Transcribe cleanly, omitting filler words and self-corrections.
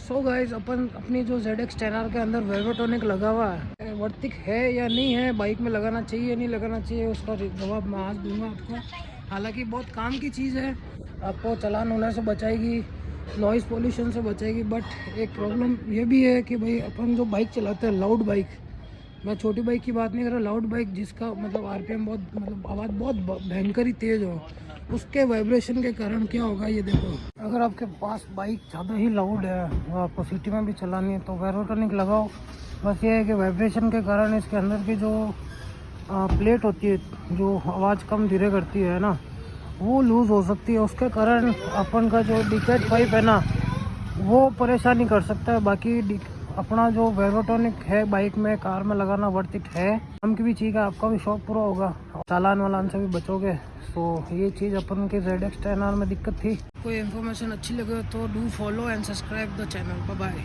So guys, अपन अपनी जो ZX 10R के अंदर वेवोटॉनिक लगा हुआ है, वर्तिक है या नहीं है, बाइक में लगाना चाहिए नहीं लगाना चाहिए, उसका जवाब मैं आज दूंगा आपको। हालांकि बहुत काम की चीज़ है, आपको चालान होने से बचाएगी, नॉइज़ पोल्यूशन से बचाएगी। बट एक प्रॉब्लम ये भी है कि भाई अपन जो बाइक चलाते हैं, लाउड बाइक, मैं छोटी बाइक की बात नहीं कर रहा, लाउड बाइक जिसका मतलब RPM बहुत, मतलब आवाज़ बहुत भयंकर ही तेज़ हो, उसके वाइब्रेशन के कारण क्या होगा ये देखो। अगर आपके पास बाइक ज़्यादा ही लाउड है और आपको सिटी में भी चलानी है तो वेवोटॉनिक लगाओ। बस ये है कि वाइब्रेशन के कारण इसके अंदर की जो प्लेट होती है, जो आवाज़ कम धीरे करती है ना, वो लूज़ हो सकती है। उसके कारण अपन का जो डिकैट पाइप है ना, वो परेशानी कर सकता है। बाकी अपना जो वेवोटॉनिक है बाइक में, कार में लगाना वर्थ इट है। हम की भी चीज़ है, आपका भी शौक पूरा होगा, चालान वालान से भी बचोगे। तो ये चीज़ अपन के ZX 10R में दिक्कत थी। कोई इन्फॉर्मेशन अच्छी लगे तो do follow and subscribe the channel. Bye bye.